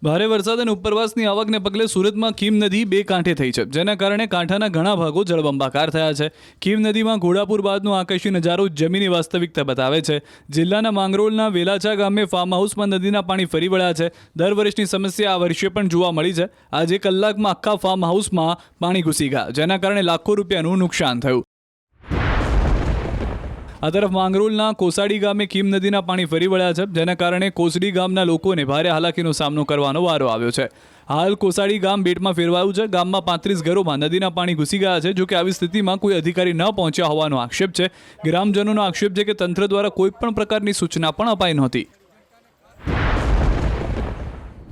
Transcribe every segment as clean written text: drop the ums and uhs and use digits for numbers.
ભારે વરસાદ અને ઉપરવાસની આવકને પગલે સુરતમાં કીમ નદી બે કાંઠે થઈ છે, જેના કારણે કાંઠાના ઘણા ભાગો જળબંબાકાર થયા છે. કીમ નદીમાં ઘોડાપુર બાદનો આકાશી નજારો જમીની વાસ્તવિકતા બતાવે છે. જિલ્લાના માંગરોળના વેલાચા ગામે ફાર્મ હાઉસમાં નદીના પાણી ફરી વળ્યા છે. દર વર્ષની સમસ્યા આ વર્ષે પણ જોવા મળી છે. આજે કલાકમાં આખા ફાર્મ હાઉસમાં પાણી ઘૂસી ગયા, જેના કારણે લાખો રૂપિયાનું નુકસાન થયું. આ તરફ માંગરોળના કોસાડી ગામે કીમ નદીના પાણી ફરી વળ્યા છે, જેના કારણે કોસડી ગામના લોકોને ભારે હાલાકીનો સામનો કરવાનો વારો આવ્યો છે. હાલ કોસાડી ગામ બેટમાં ફેરવાયું છે. ગામમાં 35 ઘરોમાં નદીના પાણી ઘૂસી ગયા છે. જો કે આવી સ્થિતિમાં કોઈ અધિકારી ન પહોંચ્યા હોવાનો આક્ષેપ છે. ગ્રામજનોનો આક્ષેપ છે કે તંત્ર દ્વારા કોઈ પણ પ્રકારની સૂચના પણ અપાઈ નહોતી.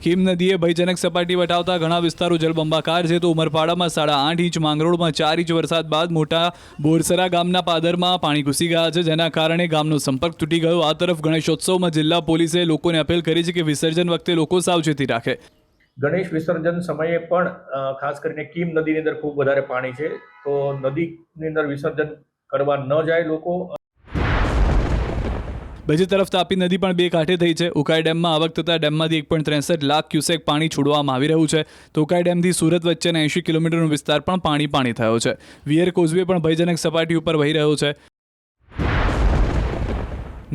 કીમ નદીએ ભયજનક સપાટી વટાવતા ઘણા વિસ્તારો જળબંબાકાર છે. તો ઉમરપાડામાં 8.5 ઇંચ, માંગરોળમાં 4 ઇંચ વરસાદ બાદ મોટા બોરસરા ગામના પાદરમાં પાણી ઘૂસી ગયા છે, જેના કારણે ગામનો સંપર્ક તૂટી ગયો. આ તરફ ગણેશોત્સવમાં જિલ્લા પોલીસે લોકોને અપીલ કરી છે કે વિસર્જન વખતે લોકો સાવચેતી રાખે. ગણેશ વિસર્જન સમયે પણ ખાસ કરીને કીમ નદીની અંદર ખૂબ વધારે પાણી છે, તો નદીની અંદર વિસર્જન કરવા ન જાય લોકો. બીજી તરફ તાપી નદી પણ બે કાંઠે થઈ છે. ઉકાઈ ડેમમાં આવક થતાં ડેમમાંથી 1.63 લાખ ક્યુસેક પાણી છોડવામાં આવી રહ્યું છે. તો ઉકાઈ ડેમથી સુરત વચ્ચેના 80 કિલોમીટરનો વિસ્તાર પણ પાણી થયો છે. વિયર કોઝવે પણ ભયજનક સપાટી ઉપર વહી રહ્યો છે.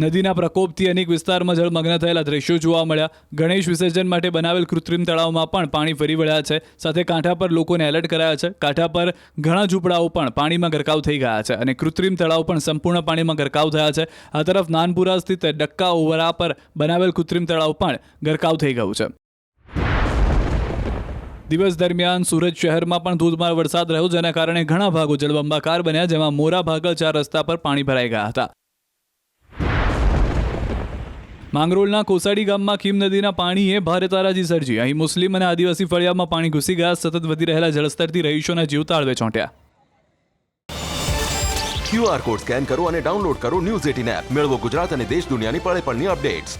નદીના પ્રકોપથી અનેક વિસ્તારમાં જળમગ્ન થયેલા દ્રશ્યો જોવા મળ્યા. ગણેશ વિસર્જન માટે બનાવેલ કૃત્રિમ તળાવમાં પણ પાણી ફરી વળ્યા છે. સાથે કાંઠા પર લોકોને એલર્ટ કરાયા છે. કાંઠા પર ઘણા ઝૂંપડાઓ પણ પાણીમાં ગરકાવ થઈ ગયા છે અને કૃત્રિમ તળાવ પણ સંપૂર્ણ પાણીમાં ગરકાવ થયા છે. આ તરફ નાનપુરા સ્થિત ડક્કા ઓવરા પર બનાવેલ કૃત્રિમ તળાવ પણ ગરકાવ થઈ ગયું છે. દિવસ દરમિયાન સુરત શહેરમાં પણ ધોધમાર વરસાદ રહ્યો, જેના કારણે ઘણા ભાગો જળબંબાકાર બન્યા, જેમાં મોરા ભાગળ 4 રસ્તા પર પાણી ભરાઈ ગયા હતા. માંગરોળના કોસાડી ગામમાં કીમ નદીના પાણીએ ભારે તારાજી સર્જી. અહીં મુસ્લિમ અને આદિવાસી ફળિયામાં પાણી ઘૂસી ગયા. સતત વધી રહેલા જળસ્તરથી રહીશોના જીવ તાળવે ચોંટ્યા. QR કોડ સ્કેન કરો અને ડાઉનલોડ કરો ન્યૂઝ 18 એપ. મેળવો ગુજરાત અને દેશ દુનિયાની પળે પળની અપડેટ્સ.